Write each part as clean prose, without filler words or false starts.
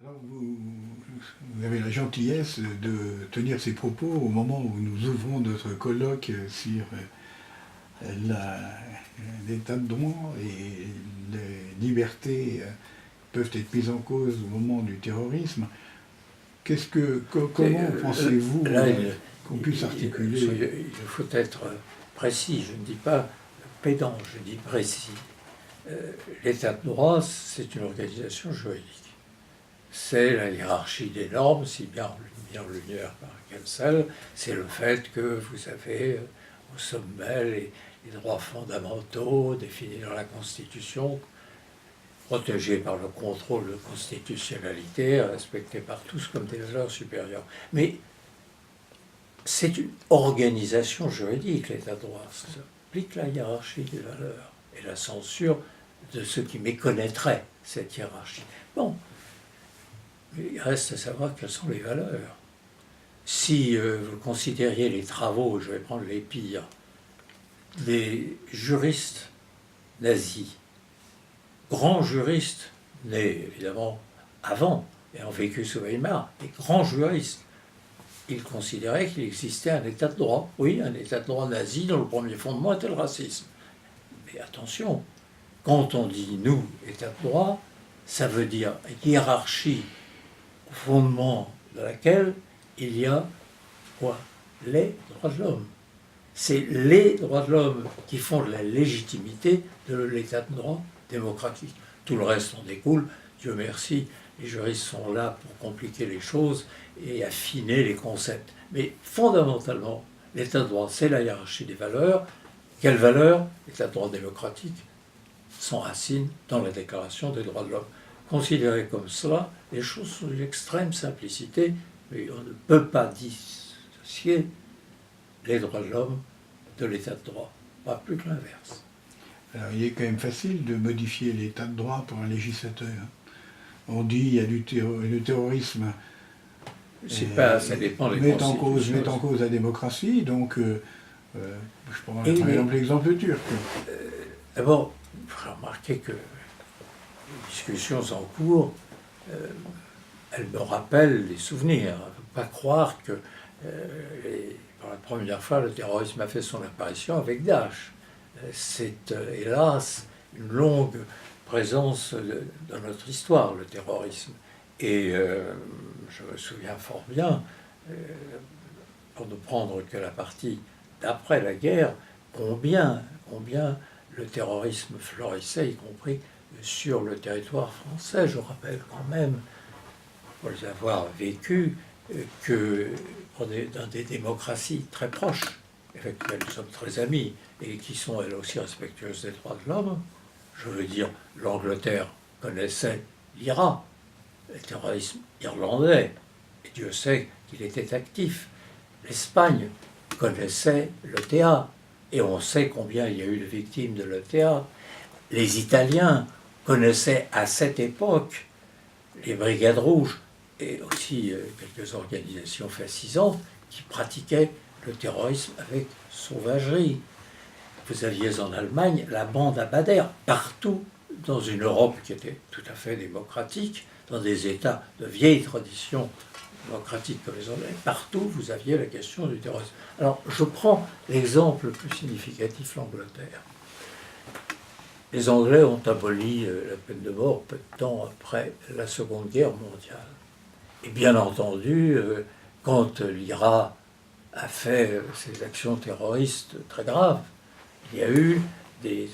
Alors vous avez la gentillesse de tenir ces propos au moment où nous ouvrons notre colloque sur la- l'état de droit et les libertés peuvent être mises en cause au moment du terrorisme. Comment pensez-vous Là, qu'on puisse articuler? il faut être précis. Je ne dis pas pédant, je dis précis. L'état de droit, c'est une organisation juridique. C'est la hiérarchie des normes, si bien en lumière par Kelsel, c'est le fait que vous avez au sommet les droits fondamentaux définis dans la Constitution, protégés par le contrôle de constitutionnalité, respectés par tous comme des valeurs supérieures. Mais c'est une organisation juridique, l'état de droit. Ça implique la hiérarchie des valeurs et la censure de ceux qui méconnaîtraient cette hiérarchie. Bon, mais il reste à savoir quelles sont les valeurs. Si vous considériez les travaux, je vais prendre les pires, des juristes nazis, grands juristes, nés évidemment avant et ont vécu sous Weimar, des grands juristes, ils considéraient qu'il existait un état de droit. Oui, un état de droit nazi dont le premier fondement était le racisme. Mais attention, quand on dit nous, état de droit, ça veut dire hiérarchie au fondement de laquelle il y a quoi? Les droits de l'homme. C'est les droits de l'homme qui font la légitimité de l'état de droit démocratique. Tout le reste en découle. Dieu merci, les juristes sont là pour compliquer les choses et affiner les concepts. Mais fondamentalement, l'état de droit, c'est la hiérarchie des valeurs. Quelles valeurs? L'état de droit démocratique s'enracine dans la Déclaration des droits de l'homme. Considérées comme cela, les choses sont d'une extrême simplicité, mais on ne peut pas dissocier les droits de l'homme de l'état de droit, pas plus que l'inverse. Alors, il est quand même facile de modifier l'état de droit pour un législateur. On dit il y a le terrorisme Ça dépend des met en cause la démocratie, donc je prends par exemple l'exemple turc. D'abord, il faut remarquer que les discussions en cours, elles me rappellent des souvenirs. Il ne faut pas croire que pour la première fois, le terrorisme a fait son apparition avec Daesh. C'est hélas une longue présence dans notre histoire, le terrorisme. Et je me souviens fort bien, pour ne prendre que la partie d'après la guerre, combien le terrorisme florissait, y compris sur le territoire français. Je rappelle quand même, pour les avoir vécus, que dans des démocraties très proches, avec lesquelles nous sommes très amis, et qui sont elles aussi respectueuses des droits de l'homme, je veux dire, l'Angleterre connaissait l'IRA, le terrorisme irlandais, et Dieu sait qu'il était actif. L'Espagne connaissait l'ETA, et on sait combien il y a eu de victimes de l'ETA. Les Italiens connaissaient à cette époque les Brigades Rouges, et aussi quelques organisations fascisantes qui pratiquaient le terrorisme avec sauvagerie. Vous aviez en Allemagne la bande à Bader, partout dans une Europe qui était tout à fait démocratique, dans des États de vieille tradition démocratique comme les Anglais, partout vous aviez la question du terrorisme. Alors je prends l'exemple le plus significatif, l'Angleterre. Les Anglais ont aboli la peine de mort peu de temps après la Seconde Guerre mondiale. Et bien entendu, quand l'IRA a fait ces actions terroristes très graves, il y a eu des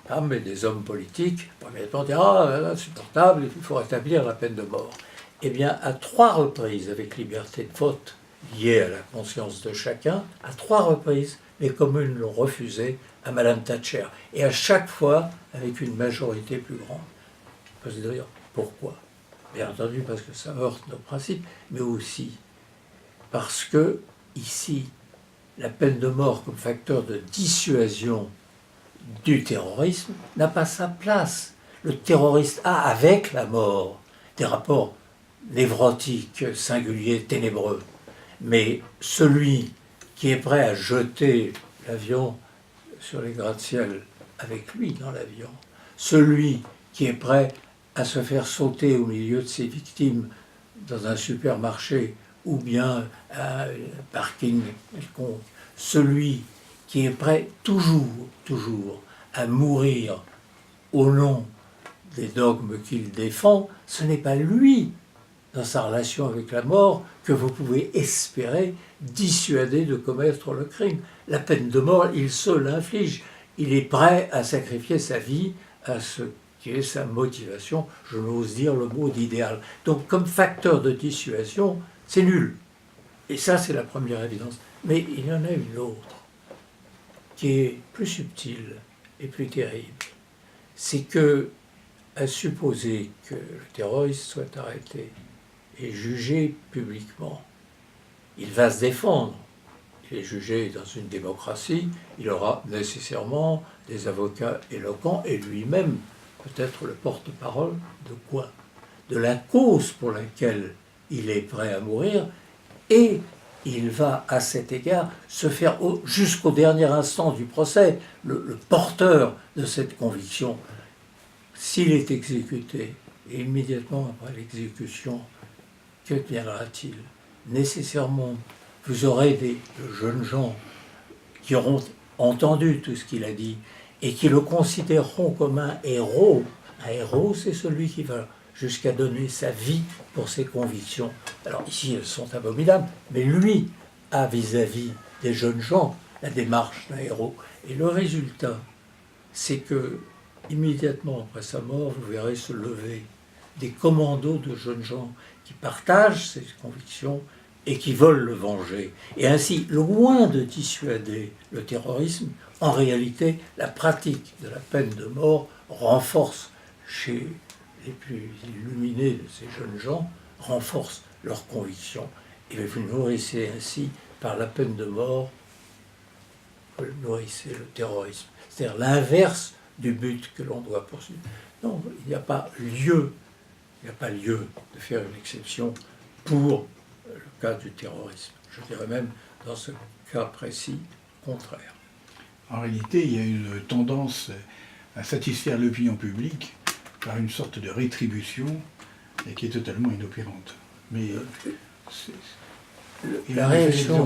femmes et des hommes politiques pour immédiatement dire « Ah, insupportable, il faut rétablir la peine de mort ». Eh bien, à 3 reprises, avec liberté de vote liée à la conscience de chacun, à 3 reprises, les communes l'ont refusé à Madame Thatcher. Et à chaque fois, avec une majorité plus grande. On peut se dire pourquoi. Bien entendu, parce que ça heurte nos principes, mais aussi parce que, ici, la peine de mort comme facteur de dissuasion du terrorisme n'a pas sa place. Le terroriste a, avec la mort, des rapports névrotiques, singuliers, ténébreux. Mais celui qui est prêt à jeter l'avion sur les gratte-ciel avec lui dans l'avion, celui qui est prêt à se faire sauter au milieu de ses victimes dans un supermarché ou bien à un parking quelconque, celui qui est prêt toujours à mourir au nom des dogmes qu'il défend, ce n'est pas lui, dans sa relation avec la mort, que vous pouvez espérer dissuader de commettre le crime. La peine de mort, il se l'inflige. Il est prêt à sacrifier sa vie à ce qui est sa motivation, je n'ose dire le mot d'idéal. Donc comme facteur de dissuasion, c'est nul. Et ça, c'est la première évidence. Mais il y en a une autre, qui est plus subtile et plus terrible. C'est que, à supposer que le terroriste soit arrêté et jugé publiquement, il va se défendre. Il est jugé dans une démocratie, il aura nécessairement des avocats éloquents et lui-même peut-être le porte-parole de quoi? De la cause pour laquelle il est prêt à mourir, et il va à cet égard se faire jusqu'au dernier instant du procès le porteur de cette conviction. S'il est exécuté, et immédiatement après l'exécution, que deviendra-t-il? Nécessairement, vous aurez des jeunes gens qui auront entendu tout ce qu'il a dit et qui le considéreront comme un héros. Un héros, c'est celui qui va jusqu'à donner sa vie pour ses convictions. Alors ici, elles sont abominables, mais lui a vis-à-vis des jeunes gens la démarche d'un héros. Et le résultat, c'est que immédiatement après sa mort, vous verrez se lever des commandos de jeunes gens qui partagent ses convictions et qui veulent le venger. Et ainsi, loin de dissuader le terrorisme, en réalité, la pratique de la peine de mort renforce chez les plus illuminés de ces jeunes gens, renforce leurs convictions. Et vous nourrissez ainsi, par la peine de mort, vous nourrissez le terrorisme. C'est-à-dire l'inverse du but que l'on doit poursuivre. Non, il n'y a pas lieu de faire une exception pour le cas du terrorisme. Je dirais même, dans ce cas précis, contraire. En réalité, il y a une tendance à satisfaire l'opinion publique par une sorte de rétribution et qui est totalement inopérante. Mais la réaction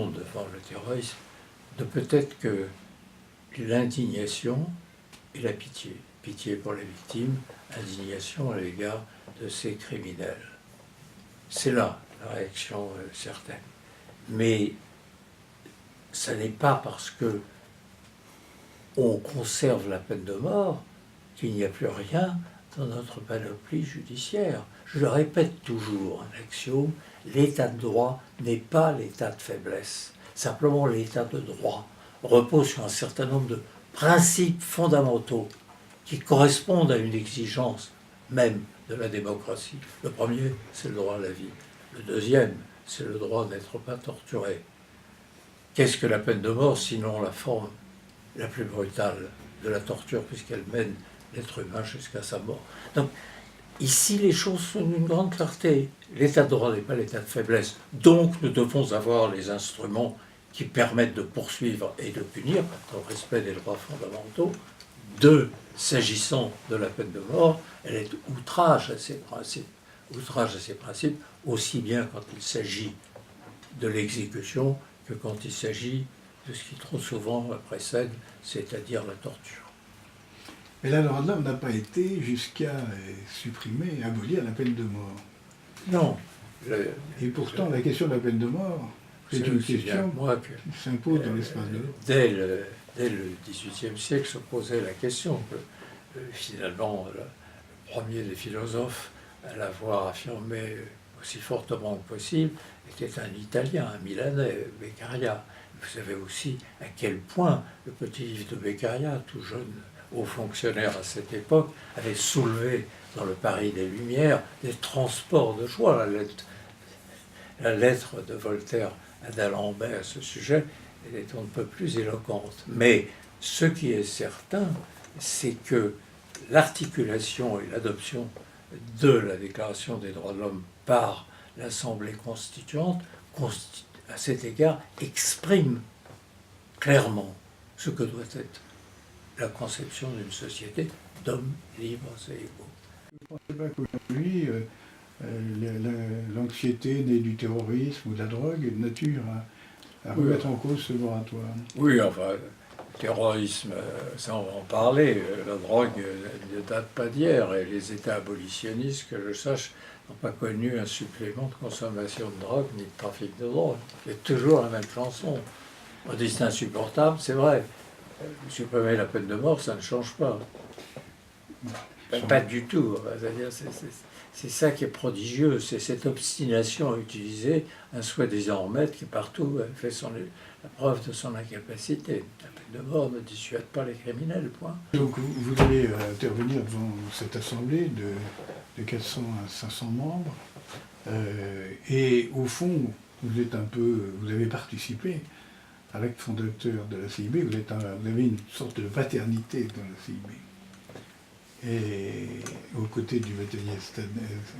devant le terrorisme ne peut être que l'indignation et la pitié. Pitié pour les victimes, indignation à l'égard de ces criminels. C'est là la réaction certaine. Mais ça n'est pas parce que on conserve la peine de mort qu'il n'y a plus rien dans notre panoplie judiciaire. Je le répète toujours, un axiome, l'état de droit n'est pas l'état de faiblesse. Simplement, l'état de droit repose sur un certain nombre de principes fondamentaux qui correspondent à une exigence même de la démocratie. Le premier, c'est le droit à la vie. Le deuxième, c'est le droit d'être pas torturé. Qu'est-ce que la peine de mort, sinon la forme la plus brutale de la torture, puisqu'elle mène l'être humain jusqu'à sa mort. Donc, ici, les choses sont d'une grande clarté. L'état de droit n'est pas l'état de faiblesse. Donc, nous devons avoir les instruments qui permettent de poursuivre et de punir, dans le respect des droits fondamentaux. Deux, s'agissant de la peine de mort, elle est outrage à ces principes. Outrage à ces principes, aussi bien quand il s'agit de l'exécution que quand il s'agit de ce qui trop souvent précède, c'est-à-dire la torture. Mais la loi de l'homme n'a pas été jusqu'à supprimer, abolir la peine de mort. Non. Et pourtant, la question de la peine de mort, c'est une question qui s'impose dans l'espace de l'eau. Dès le XVIIIe siècle se posait la question que finalement le premier des philosophes à l'avoir affirmé aussi fortement que possible était un Italien, un Milanais, Beccaria. Vous savez aussi à quel point le petit livre de Beccaria, tout jeune haut fonctionnaire à cette époque, avait soulevé dans le Paris des Lumières des transports de joie. La lettre de Voltaire à d'Alembert à ce sujet, elle est on ne peut plus éloquente. Mais ce qui est certain, c'est que l'articulation et l'adoption de la Déclaration des droits de l'homme par l'Assemblée constituante, à cet égard, exprime clairement ce que doit être la conception d'une société d'hommes libres et égaux. Je ne pensais pas qu'aujourd'hui, l'anxiété née du terrorisme ou de la drogue est de nature à remettre en cause ce moratoire. Oui, enfin, le terrorisme, ça on va en parler. La drogue ne date pas d'hier et les États abolitionnistes, que je sache, n'ont pas connu un supplément de consommation de drogue ni de trafic de drogue. C'est toujours la même chanson. On dit c'est insupportable, c'est vrai. Supprimer la peine de mort, ça ne change pas. Pas du tout. C'est-à-dire, c'est ça qui est prodigieux, c'est cette obstination à utiliser un soi-disant remède qui partout fait la preuve de son incapacité. La peine de mort ne dissuade pas les criminels, point. Donc vous allez intervenir devant cette assemblée de 400 à 500 membres, et au fond, vous avez participé à l'acte fondateur de la CIB, vous avez une sorte de paternité dans la CIB. Et aux côtés du bâtonnier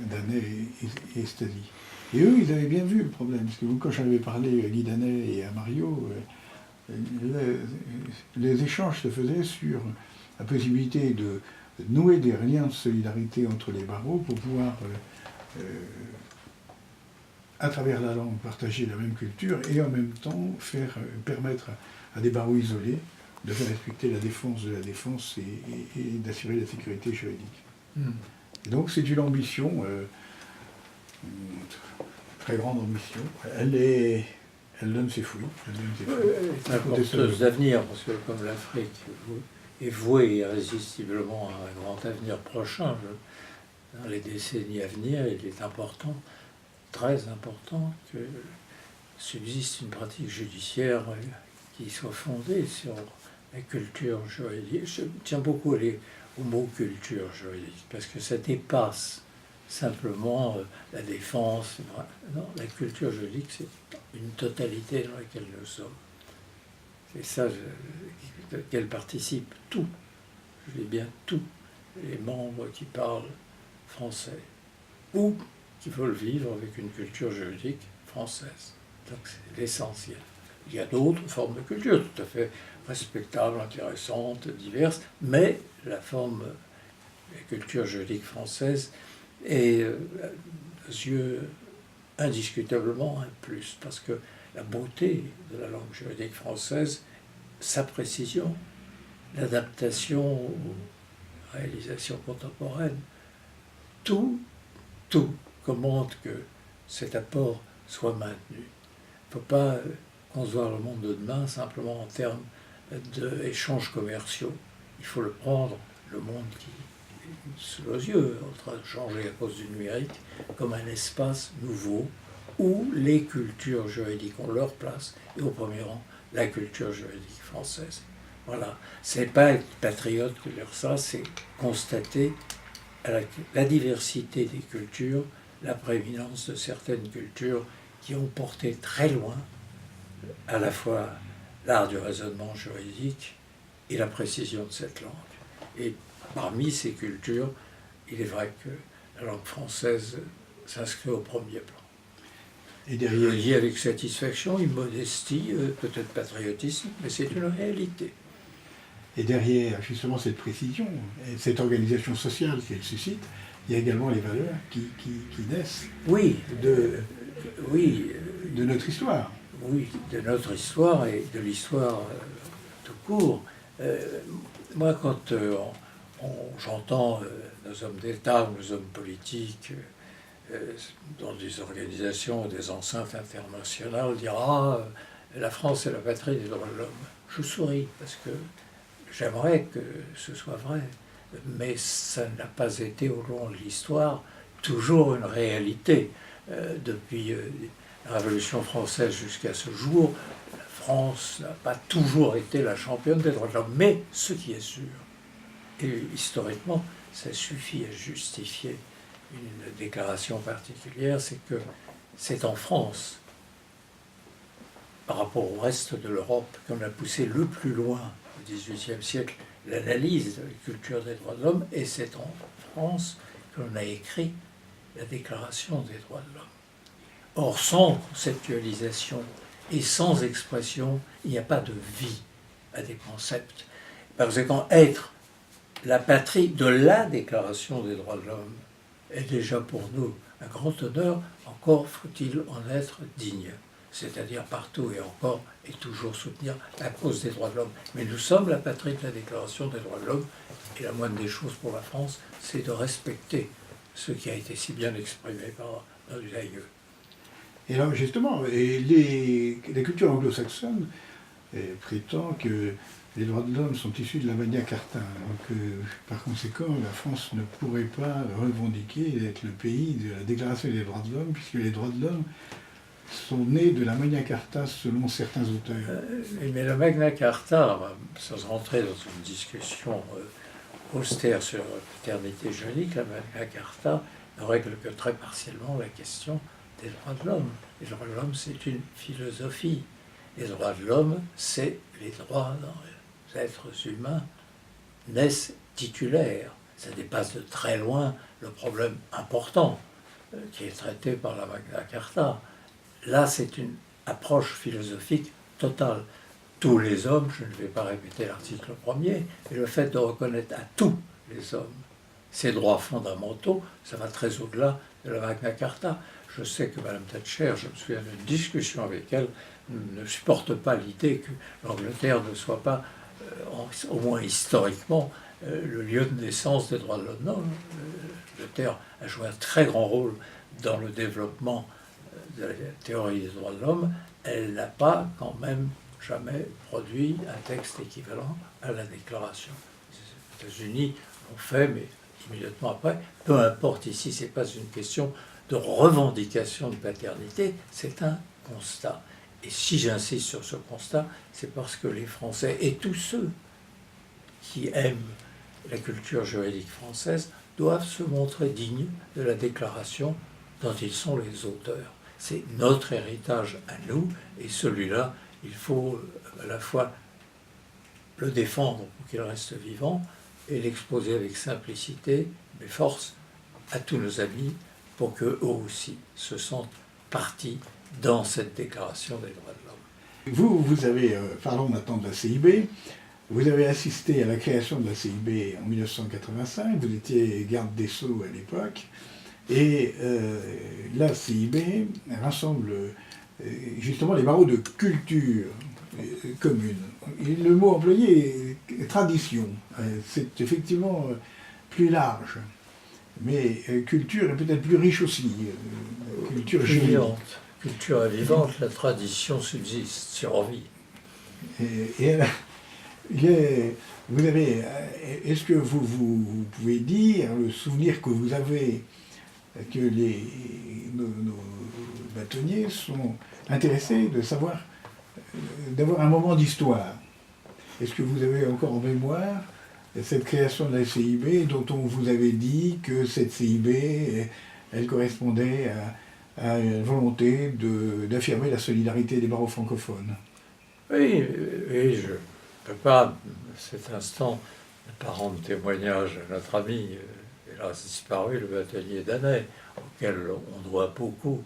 Danet et Stasi. Et eux, ils avaient bien vu le problème, parce que quand j'avais parlé à Guy Danet et à Mario, les échanges se faisaient sur la possibilité de nouer des liens de solidarité entre les barreaux pour pouvoir, à travers la langue, partager la même culture et en même temps permettre à des barreaux isolés de faire respecter la défense de la défense et d'assurer la sécurité juridique. Et donc c'est une ambition, une très grande ambition. Elle donne ses fruits. Elle est porteuse d'avenir, parce que comme l'Afrique est vouée irrésistiblement à un grand avenir prochain, dans les décennies à venir, il est important, très important, que subsiste une pratique judiciaire qui soit fondée sur la culture juridique. Je tiens beaucoup au mot culture juridique, parce que ça dépasse simplement la défense. Non, la culture juridique, c'est une totalité dans laquelle nous sommes. C'est ça qu'elle participe, tout, je dis bien tous les membres qui parlent français, ou qui veulent vivre avec une culture juridique française. Donc c'est l'essentiel. Il y a d'autres formes de culture tout à fait respectables, intéressantes, diverses, mais la forme de la culture juridique française est, aux yeux, indiscutablement un plus, parce que la beauté de la langue juridique française, sa précision, l'adaptation aux réalisations contemporaines, tout commande que cet apport soit maintenu. Il ne faut pas concevoir le monde de demain simplement en termes d'échanges commerciaux. Il faut le prendre, le monde qui est sous nos yeux, en train de changer à cause du numérique, comme un espace nouveau où les cultures juridiques ont leur place, et au premier rang, la culture juridique française. Voilà. C'est pas être patriote que dire ça, c'est constater la diversité des cultures, la prééminence de certaines cultures qui ont porté très loin à la fois l'art du raisonnement juridique et la précision de cette langue. Et parmi ces cultures, il est vrai que la langue française s'inscrit au premier plan. Et derrière, je le dis avec satisfaction, immodestie, peut-être patriotisme, mais c'est une réalité. Et derrière, justement, cette précision, et cette organisation sociale qu'elle suscite, il y a également les valeurs qui naissent de notre histoire. Oui, de notre histoire et de l'histoire tout court. Moi, quand j'entends nos hommes d'État ou nos hommes politiques dans des organisations, des enceintes internationales, dire « Ah, la France est la patrie des droits de l'homme », je souris parce que j'aimerais que ce soit vrai, mais ça n'a pas été au long de l'histoire toujours une réalité. Depuis la Révolution française jusqu'à ce jour, la France n'a pas toujours été la championne des droits de l'homme. Mais ce qui est sûr, et historiquement, ça suffit à justifier une déclaration particulière, c'est que c'est en France, par rapport au reste de l'Europe, qu'on a poussé le plus loin au XVIIIe siècle l'analyse de la culture des droits de l'homme, et c'est en France qu'on a écrit la Déclaration des droits de l'homme. Or, sans conceptualisation et sans expression, il n'y a pas de vie à des concepts. Par conséquent, être la patrie de la Déclaration des droits de l'homme est déjà pour nous un grand honneur, encore faut-il en être digne, c'est-à-dire partout et encore et toujours soutenir la cause des droits de l'homme. Mais nous sommes la patrie de la Déclaration des droits de l'homme, et la moindre des choses pour la France, c'est de respecter ce qui a été si bien exprimé par nos aïeux. Et alors justement, la culture anglo-saxonne prétend que les droits de l'homme sont issus de la Magna Carta. Donc, par conséquent, la France ne pourrait pas revendiquer d'être le pays de la Déclaration des droits de l'homme, puisque les droits de l'homme sont nés de la Magna Carta selon certains auteurs. Mais la Magna Carta, sans rentrer dans une discussion austère sur la paternité juridique, la Magna Carta ne règle que très partiellement la question des droits de l'homme. Les droits de l'homme, c'est une philosophie. Les droits de l'homme, c'est les droits des êtres humains naissent titulaires. Ça dépasse de très loin le problème important qui est traité par la Magna Carta. Là, c'est une approche philosophique totale. Tous les hommes, je ne vais pas répéter l'article premier, mais le fait de reconnaître à tous les hommes ces droits fondamentaux, ça va très au-delà de la Magna Carta. Je sais que Mme Thatcher, je me souviens d'une discussion avec elle, ne supporte pas l'idée que l'Angleterre ne soit pas, au moins historiquement, le lieu de naissance des droits de l'homme. Non, l'Angleterre a joué un très grand rôle dans le développement de la théorie des droits de l'homme. Elle n'a pas quand même jamais produit un texte équivalent à la Déclaration. Les États-Unis l'ont fait, mais immédiatement après. Peu importe, ici, ce n'est pas une question de revendication de paternité, c'est un constat. Et si j'insiste sur ce constat, c'est parce que les Français et tous ceux qui aiment la culture juridique française doivent se montrer dignes de la déclaration dont ils sont les auteurs. C'est notre héritage à nous, et celui-là, il faut à la fois le défendre pour qu'il reste vivant et l'exposer avec simplicité, mais force, à tous nos amis pour qu'eux aussi se sentent partie dans cette déclaration des droits de l'homme. Vous avez, parlons maintenant de la CIB, vous avez assisté à la création de la CIB en 1985, vous étiez garde des Sceaux à l'époque, et la CIB rassemble justement les barreaux de culture commune. Et le mot employé est tradition, c'est effectivement plus large. Mais culture est peut-être plus riche aussi. Culture vivante. Culture est vivante, la tradition subsiste, survit. Vous avez, est-ce que vous pouvez dire le souvenir que vous avez que nos bâtonniers sont intéressés de savoir, d'avoir un moment d'histoire? Est-ce que vous avez encore en mémoire cette création de la CIB dont on vous avait dit que cette CIB, elle correspondait à une volonté d'affirmer la solidarité des barreaux francophones? Oui, je ne peux pas, à cet instant, ne pas rendre témoignage à notre ami, hélas disparu, le bâtonnier Dannet, auquel on doit beaucoup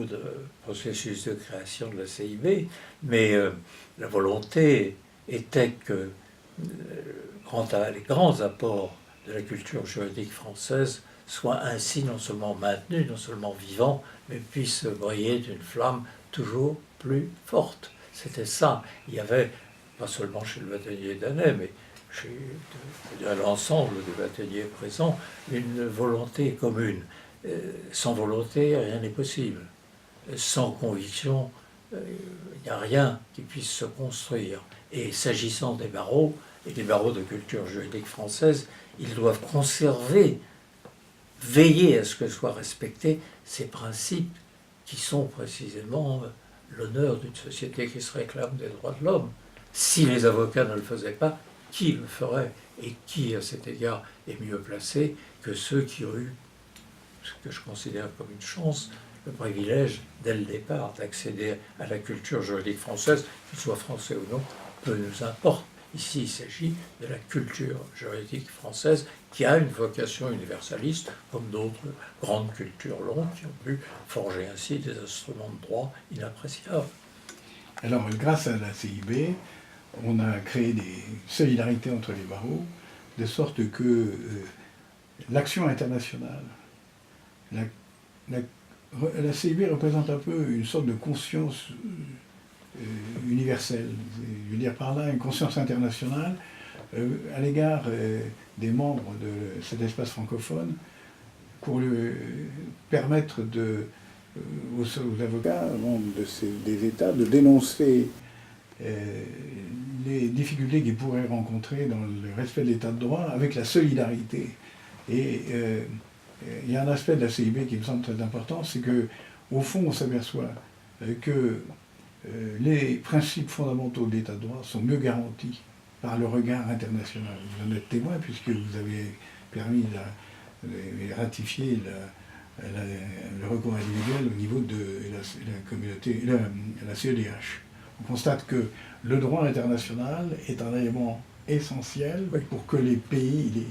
de processus de création de la CIB, mais la volonté était que les grands apports de la culture juridique française soient ainsi non seulement maintenus, non seulement vivants, mais puissent briller d'une flamme toujours plus forte. C'était ça. Il y avait, pas seulement chez le bâtonnier Dannet, mais chez l'ensemble des bâtonniers présents, une volonté commune. Sans volonté, rien n'est possible. Sans conviction, il n'y a rien qui puisse se construire. Et s'agissant des barreaux, et des barreaux de culture juridique française, ils doivent conserver, veiller à ce que soient respectés ces principes qui sont précisément l'honneur d'une société qui se réclame des droits de l'homme. Si les avocats ne le faisaient pas, qui le ferait? Et qui, à cet égard, est mieux placé que ceux qui ont eu, ce que je considère comme une chance, le privilège, dès le départ, d'accéder à la culture juridique française, qu'il soit français ou non, peu nous importe. Ici, il s'agit de la culture juridique française qui a une vocation universaliste, comme d'autres grandes cultures longues qui ont pu forger ainsi des instruments de droit inappréciables. Alors, grâce à la CIB, on a créé des solidarités entre les barreaux, de sorte que l'action internationale, la CIB représente un peu une sorte de conscience universelle. Je veux dire par là une conscience internationale à l'égard des membres de cet espace francophone pour permettre aux avocats, membres des États, de dénoncer les difficultés qu'ils pourraient rencontrer dans le respect de l'état de droit avec la solidarité. Et il y a un aspect de la CIB qui me semble très important, c'est qu'au fond on s'aperçoit que les principes fondamentaux de l'état de droit sont mieux garantis par le regard international. Vous en êtes témoin puisque vous avez permis de ratifier le recours individuel au niveau de la communauté, la CEDH. On constate que le droit international est un élément essentiel pour que les pays,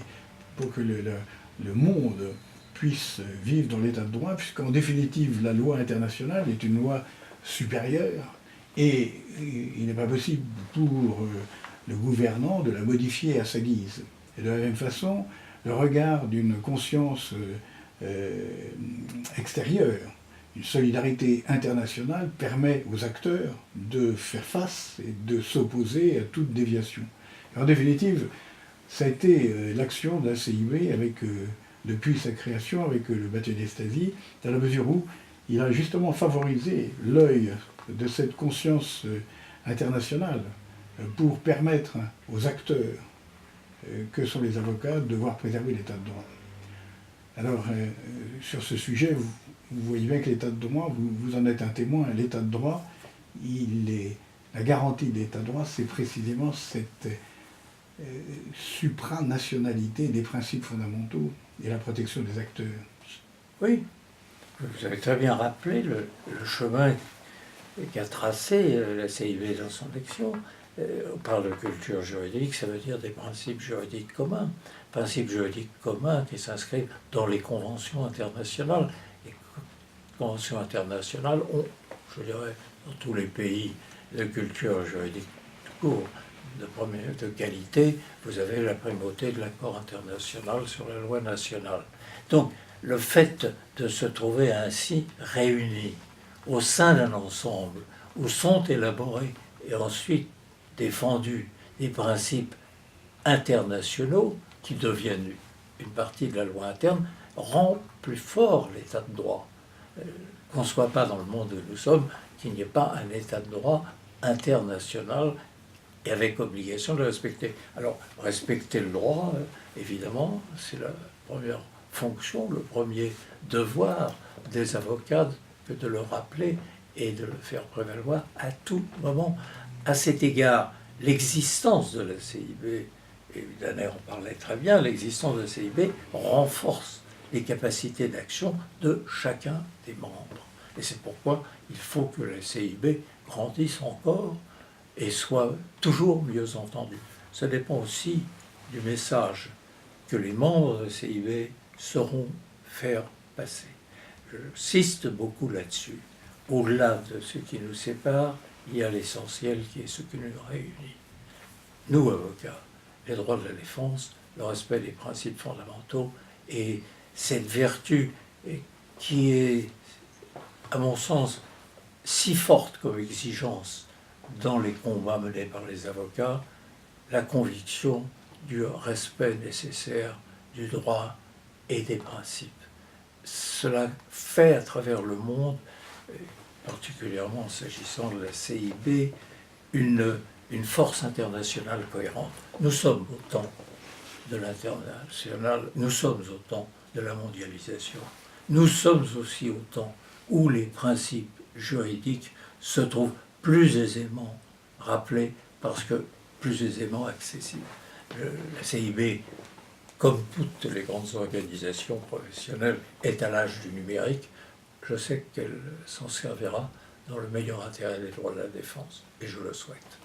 pour que le monde puisse vivre dans l'état de droit, puisqu'en définitive, la loi internationale est une loi supérieure et il n'est pas possible pour le gouvernant de la modifier à sa guise. Et de la même façon, le regard d'une conscience extérieure, une solidarité internationale permet aux acteurs de faire face et de s'opposer à toute déviation. Et en définitive, ça a été l'action de la CIB depuis sa création avec le bâtonnier Stasi, dans la mesure où il a justement favorisé l'œil de cette conscience internationale pour permettre aux acteurs que sont les avocats de devoir préserver l'état de droit. Alors, sur ce sujet, vous voyez bien que l'état de droit, vous en êtes un témoin, l'état de droit, la garantie de l'état de droit, c'est précisément cette supranationalité des principes fondamentaux et la protection des acteurs. Oui, vous avez très bien rappelé le chemin qu'a tracé la CIB dans son action. On parle de culture juridique, ça veut dire des principes juridiques communs. Principes juridiques communs qui s'inscrivent dans les conventions internationales. Les conventions internationales ont, je dirais, dans tous les pays de culture juridique tout court, de qualité, vous avez la primauté de l'accord international sur la loi nationale. Donc, le fait de se trouver ainsi réunis au sein d'un ensemble où sont élaborés et ensuite défendus des principes internationaux qui deviennent une partie de la loi interne, rend plus fort l'état de droit. Qu'on ne soit pas dans le monde où nous sommes, qu'il n'y ait pas un état de droit international et avec obligation de le respecter. Alors, respecter le droit, évidemment, c'est la première fonction, le premier devoir des avocats que de le rappeler et de le faire prévaloir à tout moment. À cet égard, l'existence de la CIB, et Daner en parlait très bien, l'existence de la CIB renforce les capacités d'action de chacun des membres. Et c'est pourquoi il faut que la CIB grandisse encore et soit toujours mieux entendue. Ça dépend aussi du message que les membres de la CIB sauront faire passer. J'insiste beaucoup là-dessus. Au-delà de ce qui nous sépare, il y a l'essentiel qui est ce qui nous réunit. Nous, avocats, les droits de la défense, le respect des principes fondamentaux et cette vertu qui est, à mon sens, si forte comme exigence dans les combats menés par les avocats, la conviction du respect nécessaire du droit et des principes. Cela fait à travers le monde, particulièrement s'agissant de la CIB, une force internationale cohérente. Nous sommes au temps de l'international, nous sommes au temps de la mondialisation. Nous sommes aussi au temps où les principes juridiques se trouvent plus aisément rappelés parce que plus aisément accessibles. La CIB, comme toutes les grandes organisations professionnelles, est à l'âge du numérique. Je sais qu'elle s'en servira dans le meilleur intérêt des droits de la défense, et je le souhaite.